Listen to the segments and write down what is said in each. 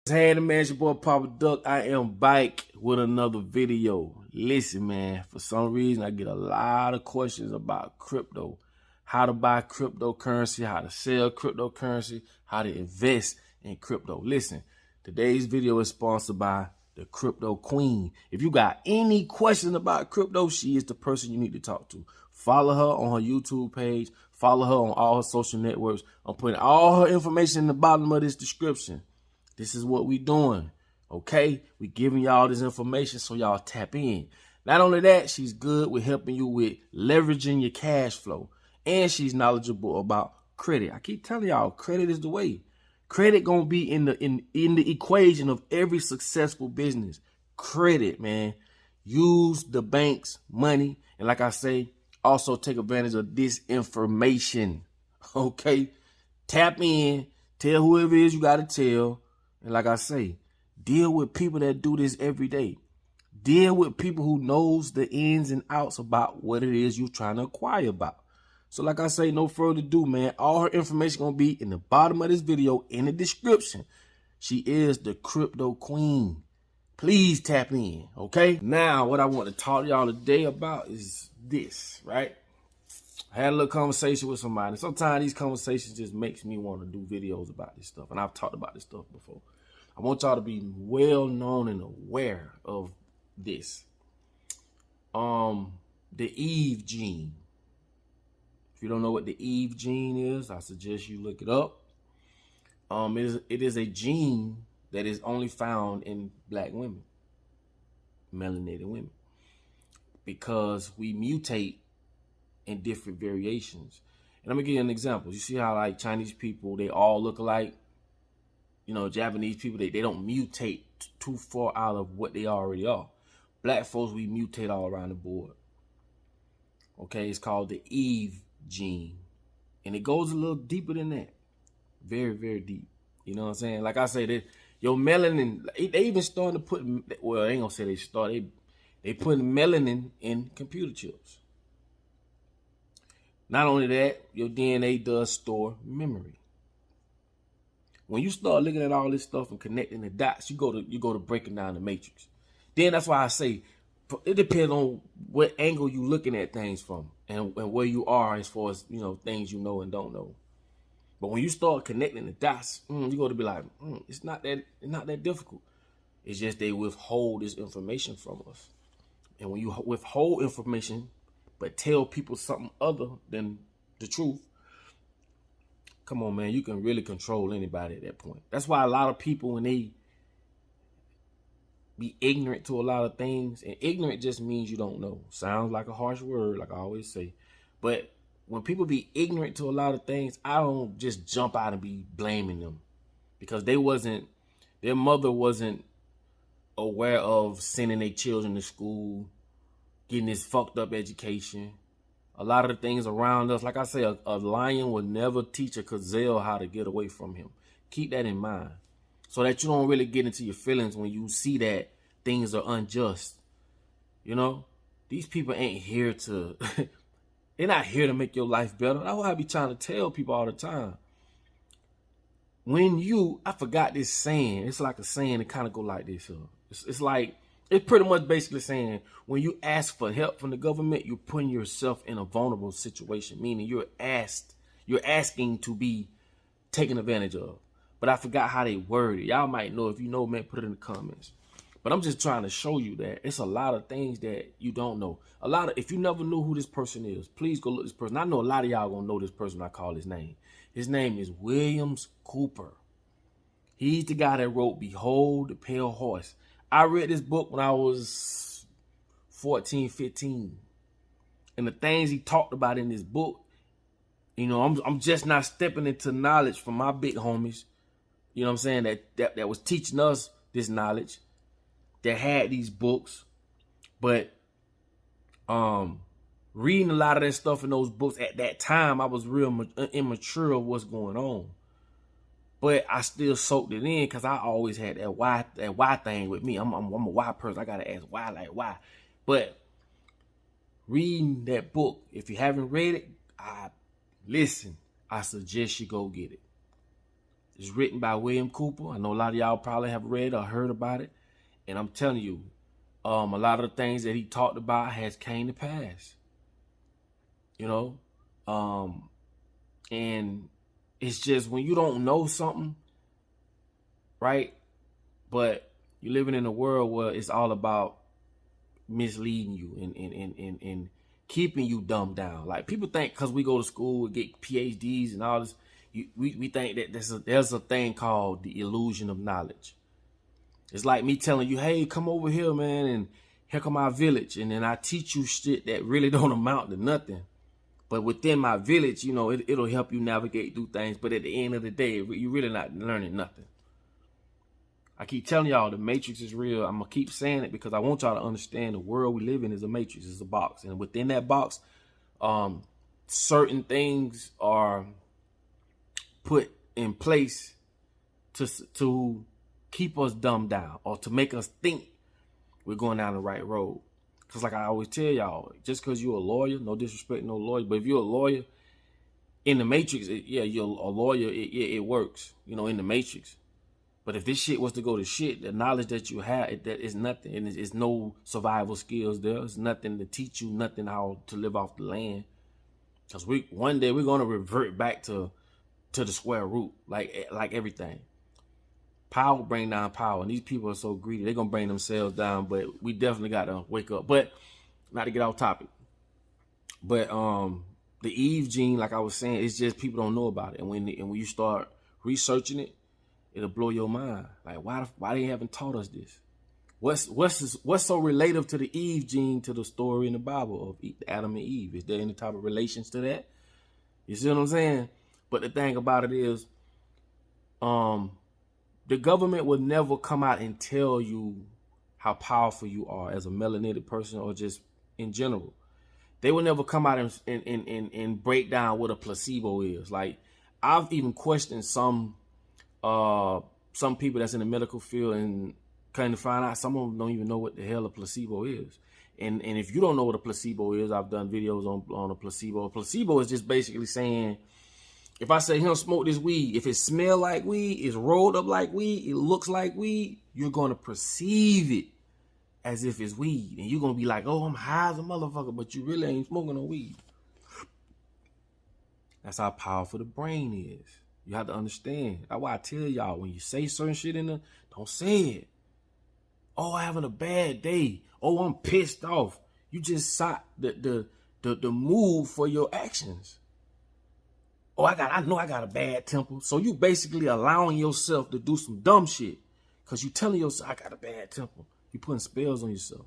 Hey, the man, it's your boy Papa Duck. I am back with another video. Listen, man, for some reason, I get a lot of questions about crypto. How to buy cryptocurrency, how to sell cryptocurrency, how to invest in crypto. Listen, today's video is sponsored by the Crypto Queen. If you got any questions about crypto, she is the person you need to talk to. Follow her on her YouTube page. Follow her on all her social networks. I'm putting all her information in the bottom of this description. This is what we doing, okay? We giving y'all this information so y'all tap in. Not only that, she's good with helping you with leveraging your cash flow. And she's knowledgeable about credit. I keep telling y'all, credit is the way. Credit gonna be in the equation of every successful business. Credit, man. Use the bank's money. And like I say, also take advantage of this information, okay? Tap in, tell whoever it is you gotta tell. And like I say, deal with people that do this every day. Deal with people who knows the ins and outs about what it is you're trying to acquire about. So like I say, no further ado, man. All her information going to be in the bottom of this video in the description. She is the Crypto Queen. Please tap in, okay? Now, what I want to talk to y'all today about is this, right? I had a little conversation with somebody. Sometimes these conversations just makes me want to do videos about this stuff. And I've talked about this stuff before. I want y'all to be well known and aware of this. The Eve gene. If you don't know what the Eve gene is, I suggest you look it up. It is a gene that is only found in black women, melanated women, because we mutate in different variations. And I'm gonna give you an example. You see how like Chinese people, they all look alike? You know, Japanese people, they don't mutate too far out of what they already are. Black folks, we mutate all around the board. Okay, it's called the Eve gene. And it goes a little deeper than that. Very, very deep. You know what I'm saying? Like I say, that your melanin, they even starting to put, well, I ain't gonna say they start, they putting melanin in computer chips. Not only that, your DNA does store memory. When you start looking at all this stuff and connecting the dots, you go to breaking down the matrix. Then that's why I say it depends on what angle you looking at things from and where you are as far as, you know, things you know and don't know. But when you start connecting the dots, you got to be like, it's not that difficult. It's just they withhold this information from us. And when you withhold information but tell people something other than the truth, come on, man, you can really control anybody at that point. That's why a lot of people, when they be ignorant to a lot of things, and ignorant just means you don't know. Sounds like a harsh word, like I always say. But when people be ignorant to a lot of things, I don't just jump out and be blaming them, because their mother wasn't aware of sending their children to school, getting this fucked up education. A lot of the things around us, like I say, a lion will never teach a gazelle how to get away from him. Keep that in mind, so that you don't really get into your feelings when you see that things are unjust. You know, these people ain't here to, they're not here to make your life better. That's what I be trying to tell people all the time. I forgot this saying. It's like a saying that kind of go like this. It's like, it's pretty much basically saying, when you ask for help from the government, you're putting yourself in a vulnerable situation, meaning you're asking to be taken advantage of. But I forgot how they word it. Y'all might know. If you know, man, put it in the comments. But I'm just trying to show you that it's a lot of things that you don't know. If you never knew who this person is, please go look this person. I know a lot of y'all gonna know this person when I call his name. His name is Williams Cooper. He's the guy that wrote Behold the Pale Horse. I read this book when I was 14, 15. And the things he talked about in this book, you know, I'm just not stepping into knowledge from my big homies, you know what I'm saying, that was teaching us this knowledge, that had these books. But reading a lot of that stuff in those books at that time, I was real immature of what's going on. But I still soaked it in, because I always had that why thing with me. I'm a why person. I gotta ask why, like why. But reading that book, if you haven't read it, listen, I suggest you go get it. It's written by William Cooper. I know a lot of y'all probably have read or heard about it. And I'm telling you, a lot of the things that he talked about has came to pass. You know? And it's just when you don't know something, right? But you're living in a world where it's all about misleading you and keeping you dumbed down. Like, people think because we go to school and get PhDs and all this, we think that there's a thing called the illusion of knowledge. It's like me telling you, hey, come over here, man, and here come our village. And then I teach you shit that really don't amount to nothing. But within my village, you know, it'll help you navigate through things. But at the end of the day, you're really not learning nothing. I keep telling y'all the matrix is real. I'm going to keep saying it because I want y'all to understand the world we live in is a matrix. It's a box. And within that box, certain things are put in place to keep us dumbed down or to make us think we're going down the right road. Because like I always tell y'all, just because you're a lawyer, no disrespect, no lawyer, but if you're a lawyer in the matrix, yeah, you're a lawyer, it works, you know, in the matrix. But if this shit was to go to shit, the knowledge that you have, that is nothing. And it's no survival skills there. It's nothing to teach you, nothing how to live off the land. Because one day we're going to revert back to the square root, like everything. Power bring down power. And these people are so greedy. They're going to bring themselves down. But we definitely got to wake up. But not to get off topic. But the Eve gene, like I was saying, it's just people don't know about it. And when you start researching it, it'll blow your mind. Like, why they haven't taught us this? What's so relative to the Eve gene to the story in the Bible of Adam and Eve? Is there any type of relations to that? You see what I'm saying? But the thing about it is, the government will never come out and tell you how powerful you are as a melanated person or just in general. They will never come out and break down what a placebo is. Like, I've even questioned some people that's in the medical field and kind of find out some of them don't even know what the hell a placebo is. And if you don't know what a placebo is, I've done videos on a placebo. A placebo is just basically saying, if I say, smoke this weed, if it smells like weed, it's rolled up like weed, it looks like weed, you're going to perceive it as if it's weed. And you're going to be like, oh, I'm high as a motherfucker, but you really ain't smoking no weed. That's how powerful the brain is. You have to understand. That's why I tell y'all, when you say certain shit in there, don't say it. Oh, I'm having a bad day. Oh, I'm pissed off. You just sought the move for your actions. Oh, I know I got a bad temper. So you basically allowing yourself to do some dumb shit. Because you telling yourself, I got a bad temper. You putting spells on yourself.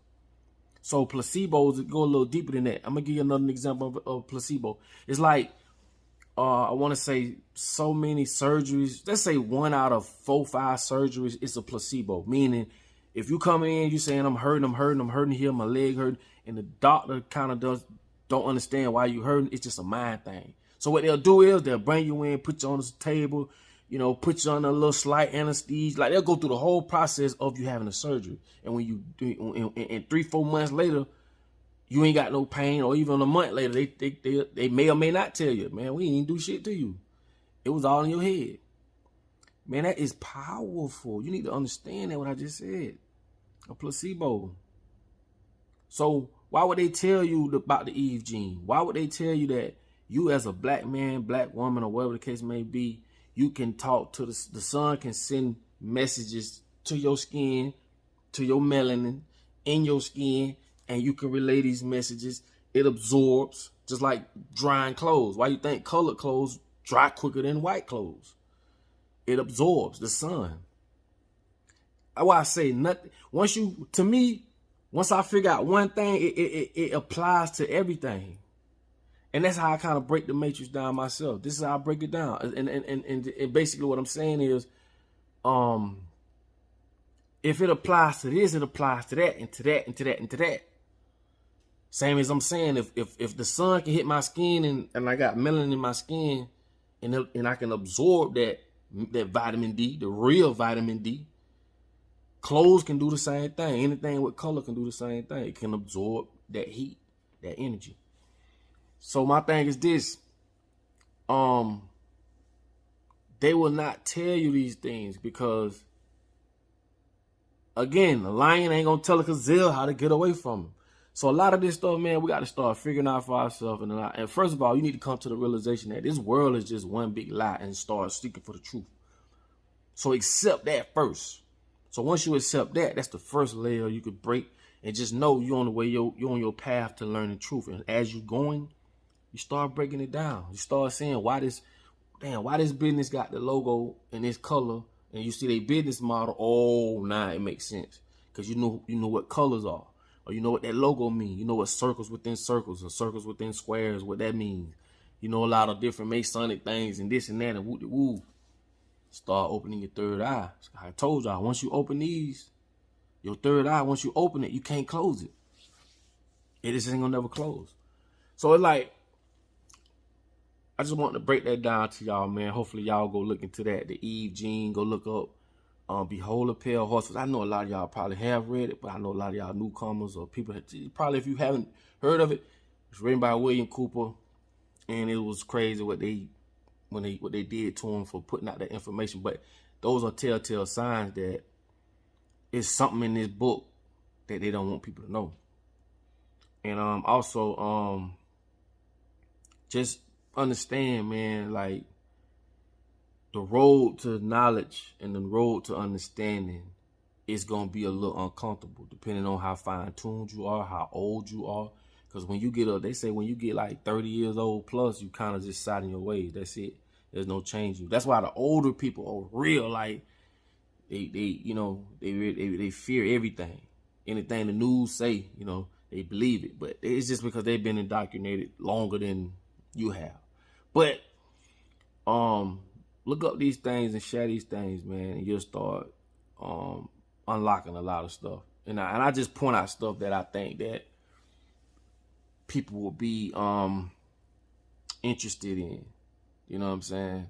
So placebos go a little deeper than that. I'm going to give you another example of placebo. It's like, I want to say so many surgeries. Let's say 1 out of 4, 5 surgeries, it's a placebo. Meaning, if you come in, you saying, I'm hurting here, my leg hurting. And the doctor kind of don't understand why you hurting. It's just a mind thing. So what they'll do is they'll bring you in, put you on the table, put you on a little slight anesthesia. Like, they'll go through the whole process of you having a surgery. And when you do, and 3-4 months later, you ain't got no pain, or even a month later, they may or may not tell you, man, we ain't do shit to you. It was all in your head. Man, that is powerful. You need to understand that what I just said. A placebo. So why would they tell you about the Eve gene? Why would they tell you that you as a black man, black woman, or whatever the case may be, you can talk to the sun can send messages to your skin, to your melanin in your skin, and you can relay these messages. It absorbs, just like drying clothes. Why you think colored clothes dry quicker than white clothes? It absorbs the sun. That's why I say nothing. Once I figure out one thing, it applies to everything. And that's how I kind of break the matrix down myself. This is how I break it down. And basically what I'm saying is, if it applies to this, it applies to that, and to that, and to that, and to that. Same as I'm saying, if the sun can hit my skin and I got melanin in my skin, and I can absorb that vitamin D, the real vitamin D, clothes can do the same thing. Anything with color can do the same thing. It can absorb that heat, that energy. So my thing is this. They will not tell you these things because, again, the lion ain't gonna tell a gazelle how to get away from him. So a lot of this stuff, man, we got to start figuring out for ourselves. And first of all, you need to come to the realization that this world is just one big lie and start seeking for the truth. So accept that first. So once you accept that, that's the first layer you could break, and just know you're on the way, you're on your path to learning truth. And as you're going, you start breaking it down. You start saying why this business got the logo in this color, and you see their business model. Oh, nah, it makes sense because you know what colors are, or you know what that logo means. You know what circles within circles or circles within squares, what that means. You know a lot of different Masonic things and this and that and woo. Start opening your third eye. I told y'all, once you open these, your third eye, once you open it, you can't close it. It just ain't gonna never close. So it's like, I just want to break that down to y'all, man. Hopefully y'all go look into that. The Eve Gene, go look up Behold a Pale Horse. I know a lot of y'all probably have read it, but I know a lot of y'all newcomers or people that probably, if you haven't heard of it, it's written by William Cooper, and it was crazy what they did to him for putting out that information. But those are telltale signs that it's something in this book that they don't want people to know. And also just understand, man, like the road to knowledge and the road to understanding is gonna be a little uncomfortable depending on how fine-tuned you are, how old you are. Because when you get up, they say when you get like 30 years old plus, you kind of just sat in your ways. That's it. There's no changing. That's why the older people are real, like they fear everything. Anything the news say, they believe it. But it's just because they've been indoctrinated longer than you have. But look up these things and share these things, man, and you'll start unlocking a lot of stuff. And I just point out stuff that I think that people will be interested in. You know what I'm saying?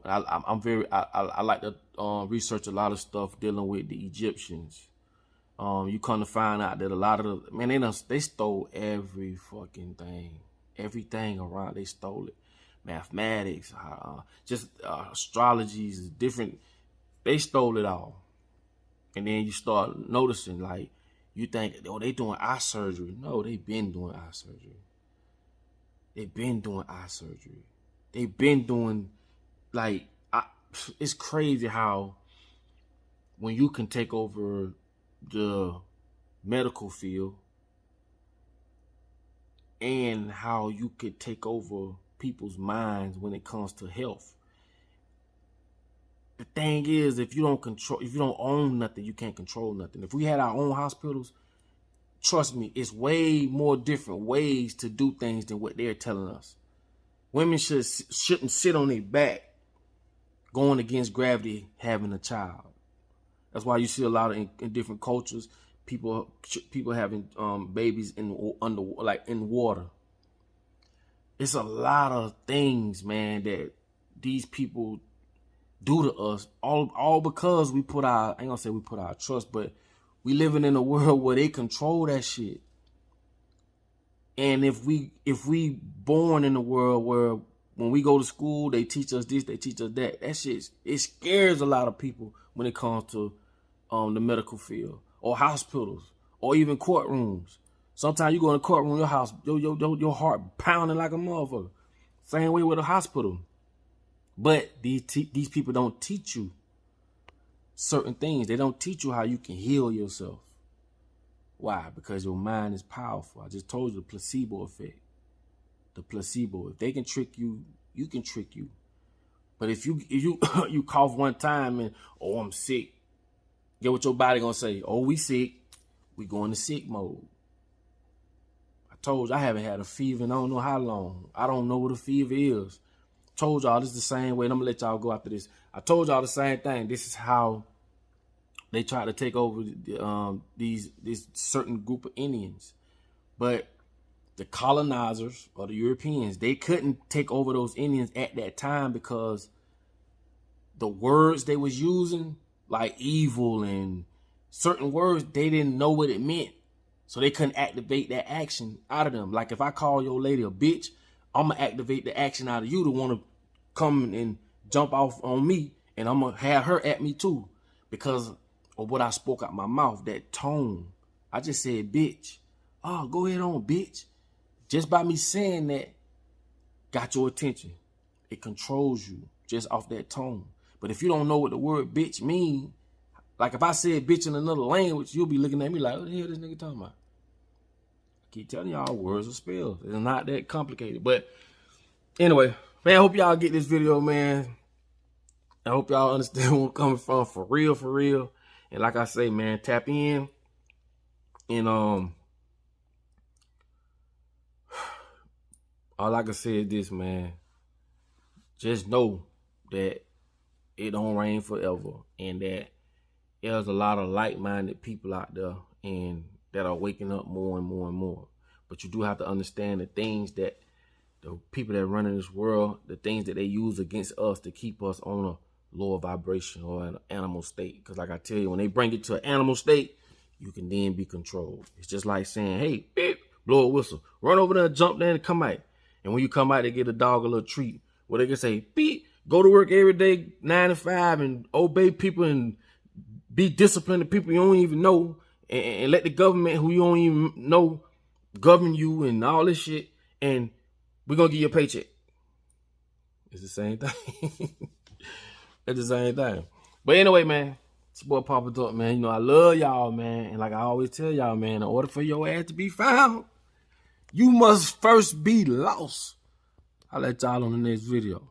I like to research a lot of stuff dealing with the Egyptians. You come to find out that a lot of they stole every fucking thing. Everything around, they stole it. Mathematics, astrologies, different, they stole it all. And then you start noticing, like, you think, oh, they doing eye surgery. No, they been doing eye surgery. They've been doing eye surgery. They've been doing, like, it's crazy how when you can take over the medical field and how you could take over people's minds when it comes to health. The thing is, if you don't own nothing, you can't control nothing. If we had our own hospitals, trust me, it's way more different ways to do things than what they're telling us. Women shouldn't sit on their back going against gravity having a child. That's why you see a lot of in different cultures, people having babies in water. It's a lot of things, man, that these people do to us, all because we put our, I ain't gonna say we put our trust, but we living in a world where they control that shit. And if we born in a world where when we go to school, they teach us this, they teach us that shit, it scares a lot of people when it comes to the medical field or hospitals or even courtrooms. Sometimes you go in a courtroom, your heart pounding like a motherfucker. Same way with a hospital. But these people don't teach you certain things. They don't teach you how you can heal yourself. Why? Because your mind is powerful. I just told you the placebo effect. The placebo. If they can trick you, you can trick you. But if you cough one time and, oh, I'm sick, get what your body gonna say? Oh, we sick. We go into sick mode. I told you I haven't had a fever in I don't know how long. I don't know what a fever is. Told y'all this is the same way, and I'm gonna let y'all go after this. I told y'all the same thing. This is how they try to take over this certain group of Indians. But the colonizers or the Europeans, they couldn't take over those Indians at that time because the words they was using, like evil and certain words, they didn't know what it meant. So they couldn't activate that action out of them. Like if I call your lady a bitch, I'm going to activate the action out of you to want to come and jump off on me, and I'm gonna have her at me too, because of what I spoke out my mouth, that tone. I just said, bitch. Oh, go ahead on, bitch. Just by me saying that, got your attention. It controls you just off that tone. But if you don't know what the word bitch means, like if I said bitch in another language, you'll be looking at me like, what the hell this nigga talking about? I keep telling y'all, words are spells. It's not that complicated. But anyway, man, I hope y'all get this video, man. I hope y'all understand where I'm coming from, for real, for real. And like I say, man, tap in. And all I can say is this, man. Just know that it don't rain forever, and that there's a lot of like-minded people out there and that are waking up more and more and more. But you do have to understand the things that the people that run in this world, the things that they use against us to keep us on a lower vibration or an animal state. Because like I tell you, when they bring it to an animal state, you can then be controlled. It's just like saying, hey, beep, blow a whistle, run over there, jump there, and come out. And when you come out, they get a dog a little treat where they can say, beep, go to work every day, 9 to 5, and obey people and be disciplined to people you don't even know, and let the government who you don't even know govern you and all this shit, and we're going to give you a paycheck. It's the same thing. It's the same thing. But anyway, man, it's your boy Papa Duck, man. You know, I love y'all, man. And like I always tell y'all, man, in order for your ass to be found, you must first be lost. I'll let y'all on the next video.